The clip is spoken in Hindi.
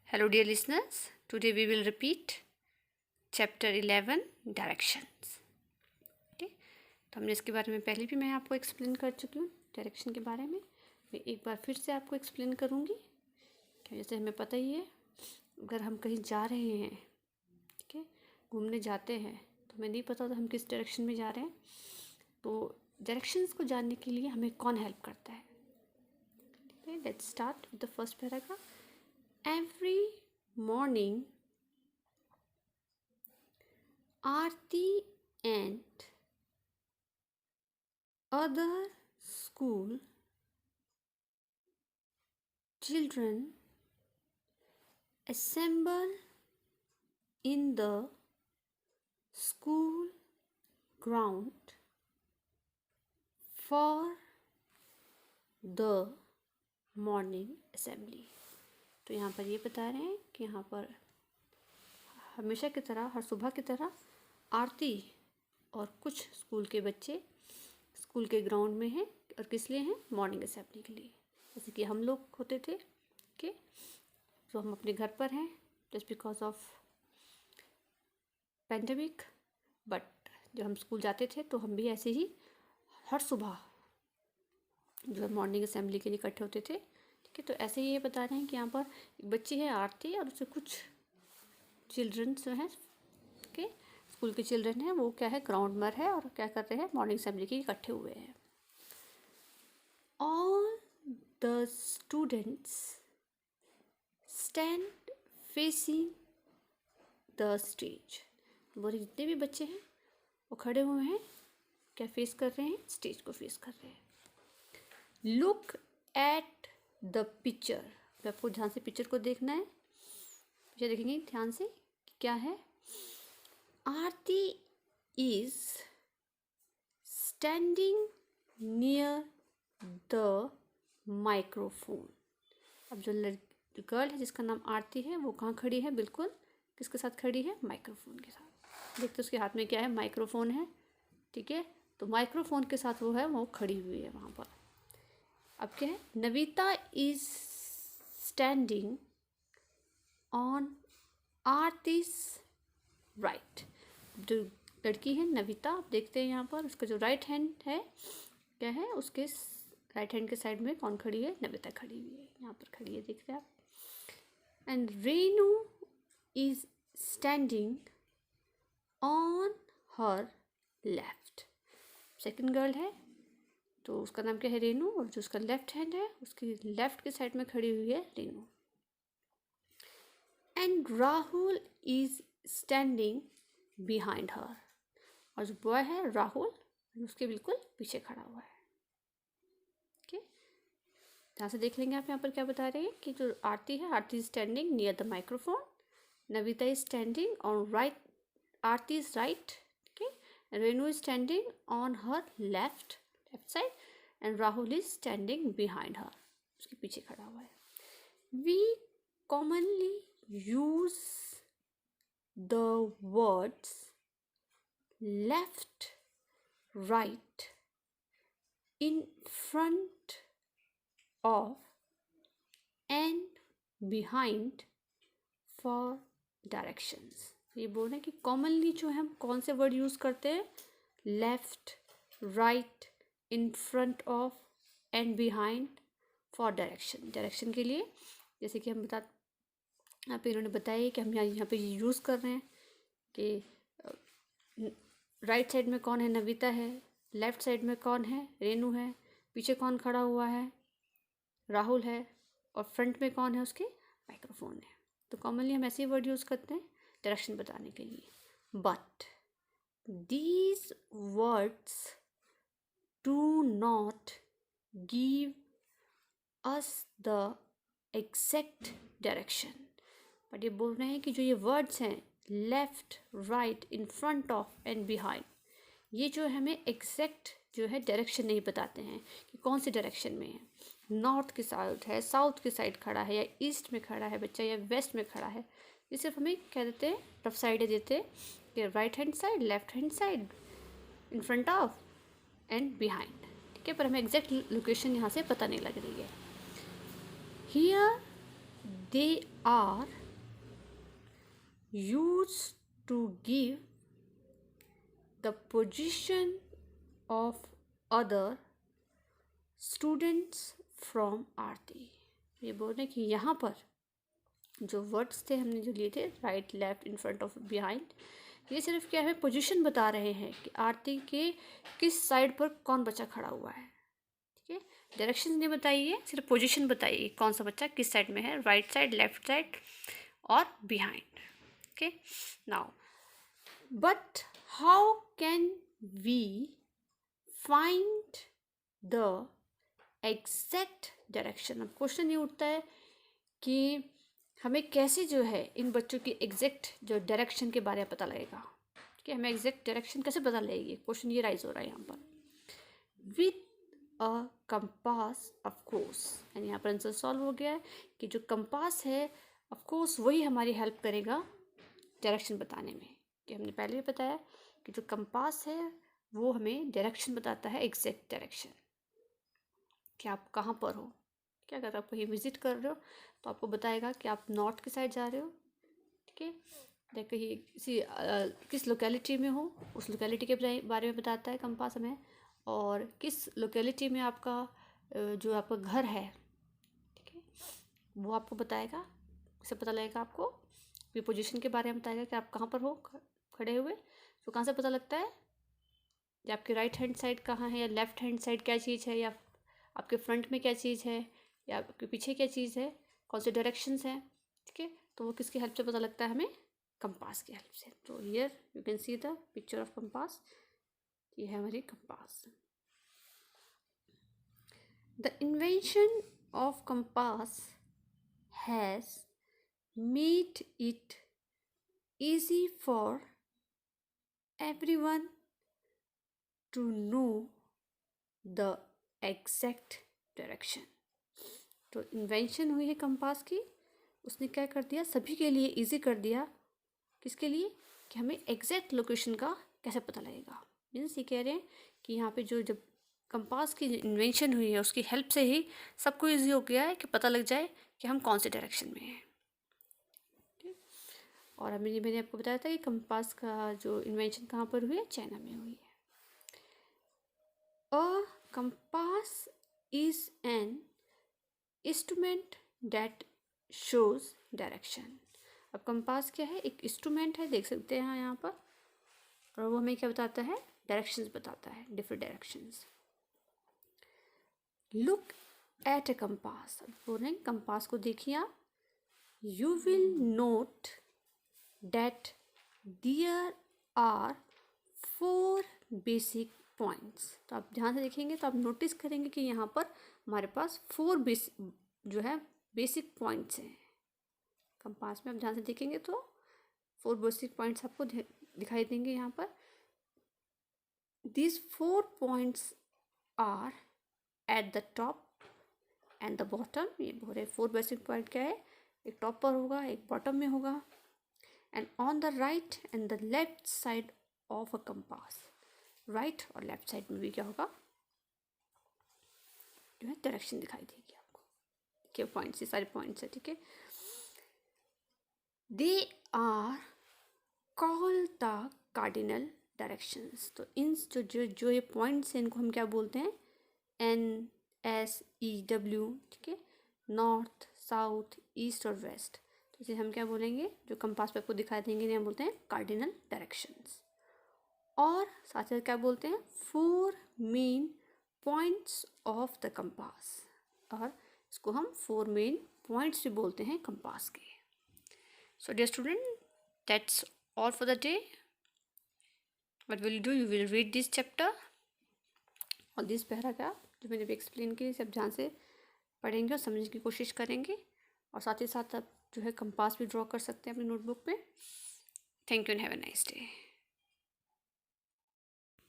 Hello, dear listeners. Today we will repeat Chapter 11 Directions. ठीक, तो हमने इसके बारे में पहले भी मैं आपको एक्सप्लेन कर चुकी हूँ. डायरेक्शन के बारे में मैं एक बार फिर से आपको एक्सप्लेन करूँगी. जैसे हमें पता ही है, अगर हम कहीं जा रहे हैं, ठीक है, घूमने जाते हैं, तो हमें नहीं पता तो हम किस डायरेक्शन में जा रहे हैं. तो डायरेक्शंस को जानने के लिए हमें कौन हेल्प करता है. ठीक है, let's start with the first paragraph. Every morning, Aarti and other school children assemble in the school ground for the morning assembly. तो यहाँ पर ये बता रहे हैं कि यहाँ पर हमेशा की तरह, हर सुबह की तरह आरती और कुछ स्कूल के बच्चे स्कूल के ग्राउंड में हैं. और किस लिए हैं? मॉर्निंग असेंबली के लिए. जैसे कि हम लोग होते थे कि तो हम अपने घर पर हैं just because of pandemic, but जब हम स्कूल जाते थे तो हम भी ऐसे ही हर सुबह जो है मॉर्निंग असेंबली के लिए इकट्ठे होते थे. ठीक है, तो ऐसे ही ये बता रहे हैं कि यहाँ पर एक बच्ची है आरती और उससे कुछ चिल्ड्रन जो हैं के स्कूल के चिल्ड्रन हैं, वो क्या है, ग्राउंड में है और क्या कर रहे हैं, मॉर्निंग असेंबली के इकट्ठे हुए हैं. All the students stand facing the stage. बोले जितने भी बच्चे हैं वो खड़े हुए हैं, क्या फेस कर रहे हैं, स्टेज को फेस कर रहे हैं. Look at the picture. आपको ध्यान से पिक्चर को देखना है. पिक्चर देखेंगे ध्यान से क्या है. Aarti is standing near the microphone. अब जो गर्ल है जिसका नाम आरती है वो कहाँ खड़ी है, बिल्कुल किसके साथ खड़ी है, माइक्रोफोन के साथ. देखते उसके हाथ में क्या है, माइक्रोफोन है. ठीक है, तो माइक्रोफोन के साथ वो है, वो खड़ी हुई है वहाँ पर. अब क्या है, Navita is standing on Aarti's right. जो लड़की है नविता, आप देखते हैं यहाँ पर उसका जो राइट हैंड है क्या है, उसके राइट हैंड के साइड में कौन खड़ी है, नविता खड़ी हुई है, यहाँ पर खड़ी है, देख रहे हैं आप. And Renu is standing on her left. Second girl है तो उसका नाम क्या है, रेनू, और जो उसका लेफ्ट हैंड है उसकी लेफ्ट के साइड में खड़ी हुई है Renu. And Rahul is standing behind हर. और जो बॉय है राहुल उसके बिल्कुल पीछे खड़ा हुआ है. ओके, यहाँ से देख लेंगे आप यहाँ पर क्या बता रहे हैं कि जो आरती है, Aarti is standing near the microphone, Navita is standing on right, Aarti is right, okay, Renu is standing on her left side, and Rahul is standing behind her, उसके पीछे खड़ा हुआ है. We commonly use the words left right in front of and behind for directions. ये बोल रहे हैं कि कॉमनली जो है हम कौन से वर्ड यूज़ करते हैं, left right, in front of and behind for direction. Direction के लिए जैसे कि हम यहाँ पे इन्होंने बताया कि हम यहाँ पे यूज़ कर रहे हैं कि राइट साइड में कौन है, नविता है, लेफ्ट साइड में कौन है, रेनू है, पीछे कौन खड़ा हुआ है, राहुल है, और फ्रंट में कौन है, उसके माइक्रोफोन है. तो कॉमनली हम ऐसे ही वर्ड यूज़ करते हैं डायरेक्शन बताने के लिए. But these words do not give us the exact direction. But ये बोल रहे हैं कि जो ये वर्ड्स हैं left right in front of and behind, ये जो हमें एग्जैक्ट जो है डायरेक्शन नहीं बताते हैं कि कौन सी डायरेक्शन में है, नॉर्थ की साइड है, साउथ की साइड खड़ा है, या ईस्ट में खड़ा है बच्चा, या वेस्ट में खड़ा है. ये सिर्फ हमें कह देते हैं, रफ साइडें देते हैं कि right hand side, left hand side, in front of and behind. ठीक है, पर हमें एग्जैक्ट लोकेशन यहाँ से पता नहीं लग रही है. Here they are used to give the position of other students from आरती। ये बोल रहे हैं कि यहाँ पर जो वर्ड्स थे हमने जो लिए थे, right, left, in front of, behind, ये सिर्फ क्या है, पोजीशन बता रहे हैं कि आरती के किस साइड पर कौन बच्चा खड़ा हुआ है। ठीक है, डायरेक्शन नहीं बताइए, सिर्फ पोजीशन बताइए, कौन सा बच्चा किस साइड में है, राइट साइड, लेफ्ट साइड और behind. Okay, now but how can we find the exact direction. अब क्वेश्चन ये उठता है कि हमें कैसे जो है इन बच्चों की एग्जैक्ट जो डायरेक्शन के बारे में पता लगेगा, कि हमें एग्जैक्ट डायरेक्शन कैसे पता लगेगी। क्वेश्चन ये राइज हो रहा है यहाँ पर। With a compass of course, यानी यहाँ पर आंसर सॉल्व हो गया है कि जो कंपास है ऑफ कोर्स वही हमारी हेल्प करेगा डायरेक्शन बताने में। कि हमने पहले भी बताया कि जो कंपास है वो हमें डायरेक्शन बताता है, एग्जैक्ट डायरेक्शन, कि आप कहाँ पर हो। क्या अगर आप कहीं विजिट कर रहे हो तो आपको बताएगा कि आप नॉर्थ की साइड जा रहे हो। ठीक है, या कहीं किस लोकेलिटी में हो, उस लोकेलिटी के बारे में बताता है कंपास हमें, और किस लोकेलिटी में आपका जो आपका घर है, ठीक है, वो आपको बताएगा। उससे पता लगेगा आपको, ये पोजीशन के बारे में बताएगा कि आप कहाँ पर हो खड़े हुए। तो कहाँ से पता लगता है, या आपके राइट हैंड साइड कहाँ है, या लेफ्ट हैंड साइड क्या चीज़ है, या आपके फ्रंट में क्या चीज़ है, या आपके पीछे क्या चीज़ है, कौन से डायरेक्शंस हैं। ठीक है, तो वो किसकी हेल्प से पता लगता है हमें, कंपास की हेल्प से। तो here you can see the picture of compass, ये है हमारी compass. The invention of compass has made it easy for everyone to know the exact direction। तो इन्वेंशन हुई है कंपास की, उसने क्या कर दिया, सभी के लिए इजी कर दिया। किसके लिए, कि हमें एग्जैक्ट लोकेशन का कैसे पता लगेगा। मीन्स ये कह रहे हैं कि यहाँ पे जो जब कंपास की इन्वेंशन हुई है उसकी हेल्प से ही सबको इजी हो गया है कि पता लग जाए कि हम कौन से डायरेक्शन में हैं। और अभी मैंने आपको बताया था कि कंपास का जो इन्वेंशन कहाँ पर हुई है, चाइना में हुई है। A compass is an instrument that shows direction. अब कंपास क्या है, एक इंस्ट्रूमेंट है, देख सकते हैं यहाँ पर, और वो हमें क्या बताता है, डायरेक्शंस बताता है, different directions. Look at a compass, अब बोल रहे हैं कंपास को देखिए आप। You will note that there are 4 basic points। तो आप ध्यान से देखेंगे तो आप नोटिस करेंगे कि यहाँ पर हमारे पास 4 जो है बेसिक पॉइंट्स हैं कंपास में। आप ध्यान से देखेंगे तो 4 बेसिक पॉइंट्स आपको दिखाई देंगे यहाँ पर। These 4 points are at the top and the bottom। ये बोले 4 बेसिक पॉइंट क्या है, एक टॉप पर होगा, एक बॉटम में होगा, and on the right and the left side of a compass। Right और लेफ्ट साइड में भी क्या होगा, जो है डायरेक्शन दिखाई देगी आपको। ठीक है, पॉइंट्स, ये सारे पॉइंट्स है। ठीक है, they are called the cardinal directions. तो इन जो ये पॉइंट्स हैं इनको हम क्या बोलते हैं, NSEW। ठीक है, नॉर्थ, साउथ, ईस्ट और वेस्ट। तो इसे हम क्या बोलेंगे, जो कंपास पे आपको दिखाई देंगे इन्हें हम बोलते हैं कार्डिनल डायरेक्शंस। और साथ साथ क्या बोलते हैं, 4 main points of the compass. और इसको हम 4 मेन पॉइंट्स भी बोलते हैं कंपास के। So dear student, that's all for the day. What will do, you will read this chapter और दिस पैराग्राफ जो मैंने भी एक्सप्लेन की, सब ध्यान से पढ़ेंगे और समझने की कोशिश करेंगे। और साथ ही साथ आप जो है कंपास भी ड्रॉ कर सकते हैं अपनी नोटबुक पे। Thank you and have a nice day.